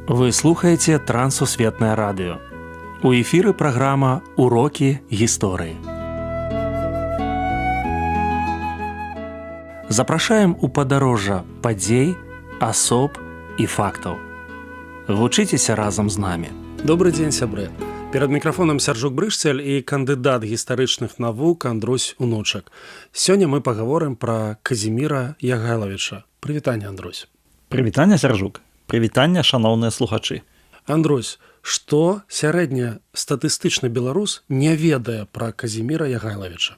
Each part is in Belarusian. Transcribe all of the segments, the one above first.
Вы слухаеце Трансусветнае радыё. У эфіры праграма «Урокі гісторыі». Запрашаем у падарожжа падзей, асоб і фактаў. Вучыцеся разам з намі. Добрый дзень, сябры. Перад мікрафонам Сяржук Брышцель і кандыдат гістарычных навук Андрусь Унучак. Сёння мы пагаворым пра Казіміра Ягайлавіча. Прывітанне, Андрусь. Прывітанне, Сяржук. Прывітанне, шаноўныя слухачы. Андрусь, што сярэднестатыстычны беларус не ведае пра Казіміра Ягайлавіча?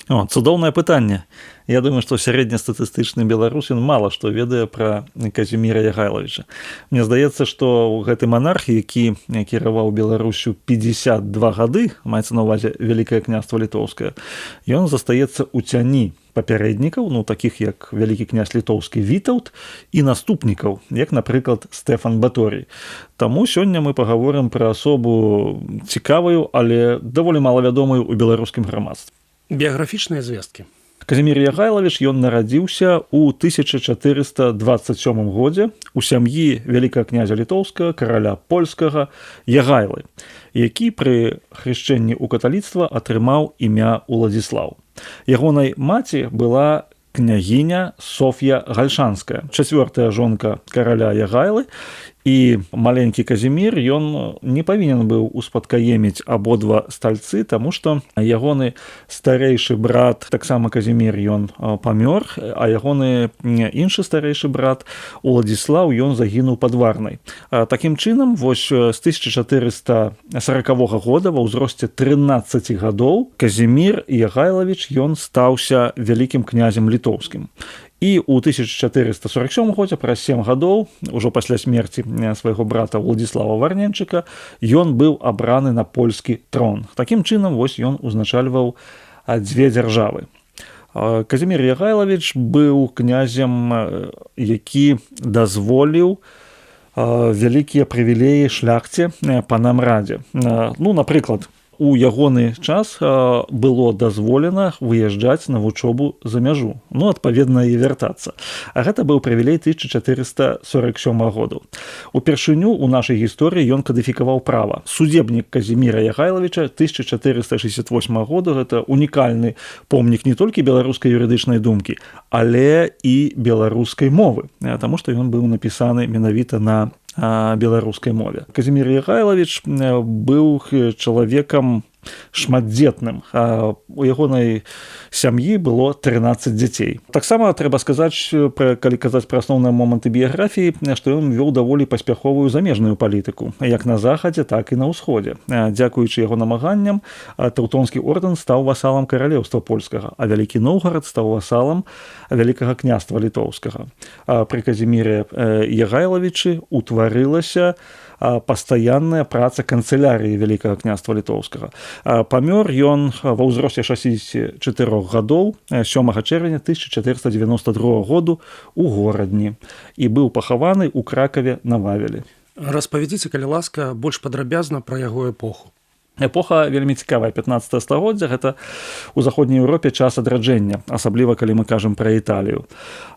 Цудоўнае пытанне. Я думаю, што сярэднестатыстычны беларус ён мала што ведае пра Казіміра Ягайлавіча. Мне здаецца, што гэты манарх, які кіраваў Беларусю 52 гады, маецца на ўвазе Вялікае княства Літоўскае, ён застаецца ў цяні папярэднікаў, такіх як вялікі князь літоўскі Вітаўт, і наступнікаў, як, напрыклад, Стэфан Баторый. Таму сёння мы пагаворым пра асобу цікавую, але даволі малавядомую ў беларускім грамадстве. Біяграфічныя звесткі. Казімір Ягайлавіч, ён нарадзіўся ў 1427 годзе у сям'і вялікага князя літоўскага, караля польскага Ягайлы, які пры хрышчэнні ў каталіцтва атрымаў імя Уладзіслаў. Ягонай маці была княгіня Соф'я Гальшанская, чацвёртая жонка караля Ягайлы, і маленькі Казімір, ён не павінен быў успадкаеміць абодва стальцы, таму што ягоны старэйшы брат, таксама Казімір, ён памёр, а ягоны іншы старэйшы брат Уладзіслаў, ён загінуў пад Варнай. Такім чынам, вось з 1440 года ва ўзросце 13 гадоў Казімір Ягайлавіч, ён стаўся вялікім князем літоўскім. І ў 1447 годзе, праз 7 гадоў, ужо пасля смерці свайго брата Уладзіслава Варненчыка, ён быў абраны на польскі трон. Такім чынам, вось ён узначальваў дзве дзяржавы. Казімір Ягайлавіч быў князем, які дазволіў вялікія прывілеі шляхце панам радзе. Напрыклад, у ягоны час было дазволена выязджаць на вучобу за мяжу, адпаведна і вяртацца. А гэта быў прывілей 1447 году. Упершыню ў нашай гісторыі ён кадыфікаваў права. Судебнік Казіміра Ягайлавіча 1468 году, гэта унікальны помнік не толькі беларускай юрыдычнай думкі, але і беларускай мовы, таму што ён быў напісаны менавіта на беларускай мове. Казімір Ягайлавіч быў чалавекам шматдзетным. У ягонай сям'і было 13 дзяцей. Таксама трэба сказаць, калі казаць пра асноўныя моманты біяграфіі, што ён вёў даволі паспяховую замежную палітыку, як на захадзе, так і на ўсходзе. Дзякуючы яго намаганням, Тэўтонскі ордэн стаў васалам каралеўства польскага, а Вялікі Новгарад стаў васалам Вялікага княства літоўскага. Пры Казіміре Ягайлавічы ўтварылася пастаянная праца канцылярыі Вялікага княства літоўскага. Памёр ён ва ўзросце 64 гадоў 7 чэрвеня 1492 году у Горадні і быў пахаваны ў Кракаве на Вавелі. Распавядзіце, калі ласка, больш падрабязна пра яго эпоху. Эпоха вельмі цікавая, 15 стагоддзя, гэта ў заходняй Еўропе час адраджэння, асабліва калі мы кажам пра Італію.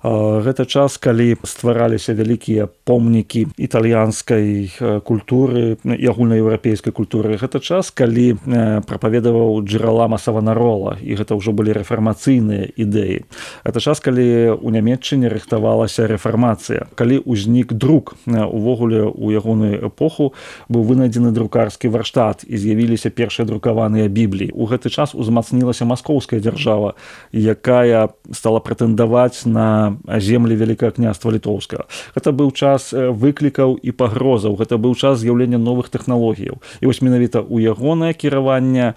Гэта час, калі ствараліся вялікія помнікі італьянскай культуры і агульнаеўрапейскай культуры. Гэта час, калі прапаведаваў Джералама Саванарола, і гэта ўжо былі рэфармацыйныя ідэі. Гэта час, калі ў Нямецчыне рыхтавалася рэфармацыя, калі ўзнік друк. Увогуле, у ягоную эпоху быў вынайдзены друкарскі варштат і з'явіліся першыя друкаваныя бібліі. У гэты час узмацнілася маскоўская дзяржава, якая стала прэтэндаваць на землі Вялікага княства літоўскага. Гэта быў час выклікаў і пагрозаў, гэта быў час з'яўлення новых тэхналогіяў. І вось менавіта ў ягонае кіраванне,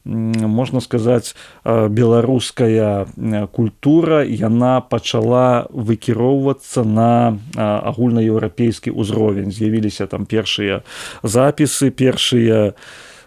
можна сказаць, беларуская культура, яна пачала выкіроўвацца на агульнаеўрапейскі ўзровень. З'явіліся там першыя запісы, першыя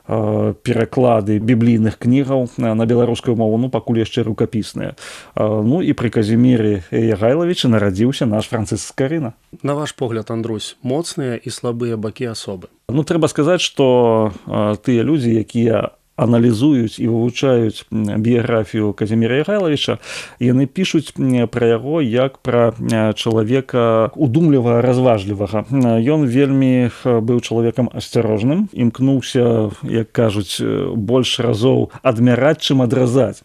пераклады біблійных кнігаў на беларускую мову, пакуль яшчэ рукапісныя. І пры Казіміры Ягайлавічы нарадзіўся наш Францыск Скарына. На ваш погляд, Андрусь, моцныя і слабыя бакі асобы? Трэба сказаць, што тыя людзі, якія аналізуюць і вывучаюць біяграфію Казіміра Ягайлавіча, яны пішуць пра яго як пра чалавека удумлівага, разважлівага. Ён вельмі быў чалавекам асцярожным, імкнуўся, як кажуць, больш разоў адмяраць, чым адразаць.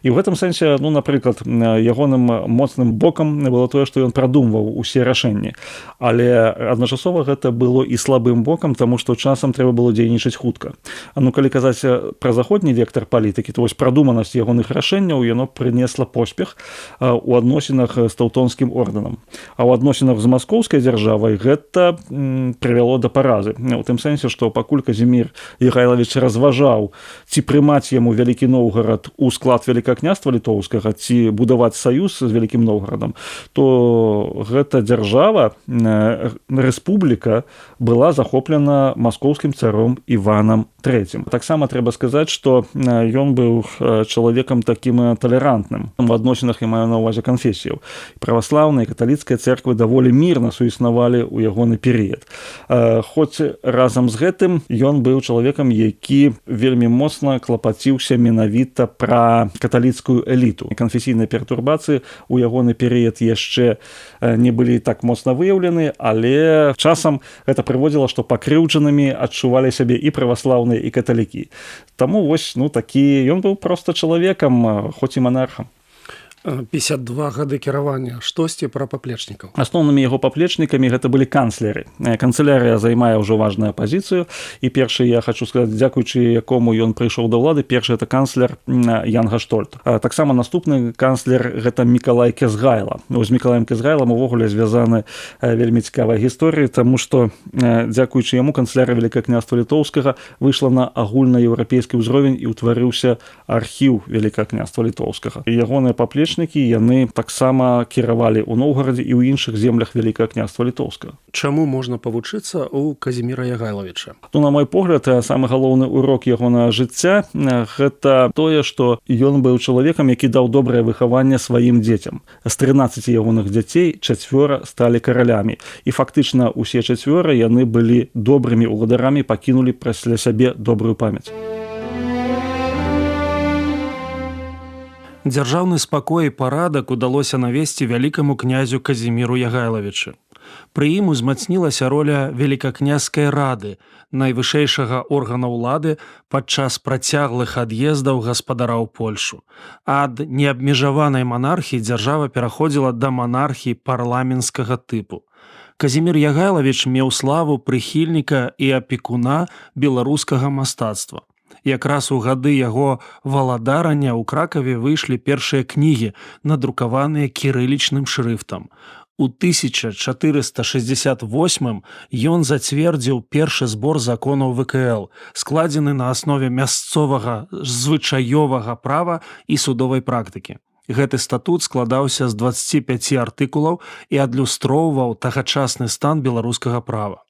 І ў гэтым сэнсе, напрыклад, ягоным моцным бокам было тое, што ён прадумваў усе рашэнні. Але адначасова гэта было і слабым бокам, таму што часам трэба было дзейнічаць хутка. Калі казаць пра заходні вектар палітыкі, то вось прадуманасць ягоных рашэнняў яно прынесла поспех у адносінах з таўтонскім ордэнам. А ў адносінах з маскоўскай дзяржавай гэта прывяло да паразы. У тым сэнсе, што пакуль Казімір Ягайлавіч разважаў, ці прымаць яму Вялікі Новгарад у склад Вялікакняства літоўскага, ці будаваць саюз з Вялікім Новгарадам, то гэта дзяржава, рэспубліка была захоплена маскоўскім царом Іванам III. Таксама трэба сказаць, што ён быў чалавекам такім талерантным в адносінах, я маю на ўвазе канфесіяў. Праваслаўная і каталіцкая церквы даволі мірна суіснавалі ў ягоны перыяд. Хоць разам з гэтым ён быў чалавекам, які вельмі моцна клапаціўся менавіта пра каталіцкую эліту. Канфесійныя пертурбацыі ў ягоны перыяд яшчэ не былі так моцна выяўлены, але часам гэта прыводзіла, што пакрыўджанымі адчувалі сябе і праваслаўныя, і каталікі. Таму вось, такі, ён быў проста чалавекам, хоць і манархам. 52 гады кіравання. Штосьці пра паплечнікаў? Асноўнымі яго паплечнікамі гэта былі канцлеры. Канцылярыя займае ўжо важную пазіцыю, і першы, я хочу сказаць, дзякуючы якому ён прыйшоў да ўлады, першы это канцлер Ян Гаштольд. Таксама наступны канцлер гэта Мікалай Кезгайла. З Мікалаем Кезгайлам увогуле звязаны вельмі цікавая гісторыя, таму што дзякуючы яму канцылярыя Вялікакняства літоўскага выйшла на агульнаеўрапейскі ўзровень і ўтварыўся архіў Вялікакняства літоўскага. Ягоныя паплечнікі яны таксама кіравалі ў Новгарадзе і ў іншых землях Вялікага княства літоўскага. Чаму можна павучыцца ў Казіміра Ягайлавіча? На мой погляд, самы галоўны урок ягонага жыцця гэта тое, што ён быў чалавекам, які даў добрае выхаванне сваім дзецям. З 13 ягоных дзяцей 4 сталі каралямі. І фактычна усе 4 яны былі добрымі уладарамі, пакінулі пасля сябе добрую памяць. Дзяржаўны спакой і парадак удалося навесці вялікаму князю Казіміру Ягайлавічу. Пры ім узмацнілася роля Вялікакняскай рады, найвышэйшага органа ўлады падчас працяглых ад'ездаў гаспадара ў Польшу. Ад неабмежаванай манархіі дзяржава пераходзіла да манархіі парламенцкага тыпу. Казімір Ягайлавіч меў славу прыхільніка і апекуна беларускага мастацтва. Якраз у гады яго валадарання ў Кракаве выйшлі першыя кнігі, надрукаваныя кірылічным шрыфтам. У 1468 ён зацвердзіў першы збор законаў ВКЛ, складзены на аснове мясцовага звычаёвага права і судовай практыкі. Гэты статут складаўся з 25 артыкулаў і адлюстроўваў тагачасны стан беларускага права.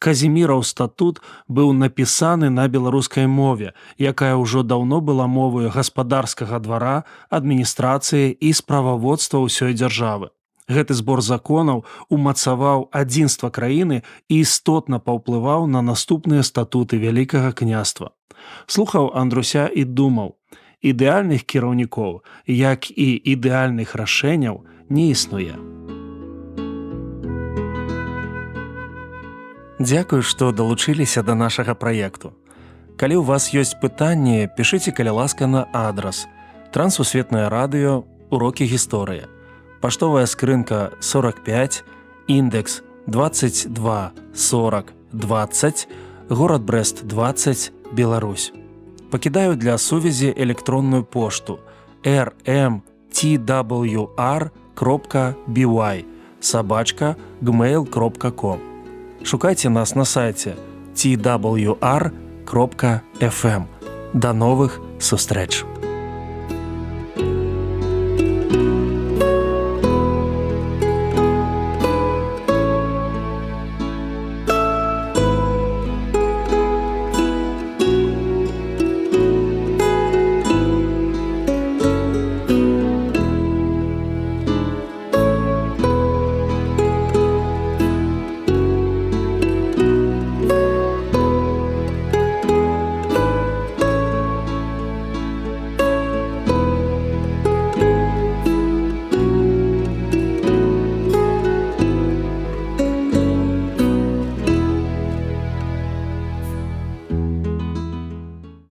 Казіміраў статут быў напісаны на беларускай мове, якая ўжо даўно была моваю гаспадарскага двара, адміністрацыі і справаводства ўсёй дзяржавы. Гэты збор законаў умацаваў адзінства краіны і істотна паўплываў на наступныя статуты Вялікага княства. Слухаў Андруся і думаў: ідэальных кіраўнікоў, як і ідэальных рашэнняў, не існуе. Дзякую, што далучыліся да нашага праекту. Калі ў вас ёсць пытанні, пішыце, каля ласка, на адрас Трансусветнае радыё, урокі гісторыі. Паштовая скрынка 45, індекс 22 40 20, горад Брэст 20, Беларусь. Пакідаю для сувязі электронную пошту rmtwr.by@gmail.com. Шукайце нас на сайце twr.fm. До новых сустрэч! Thank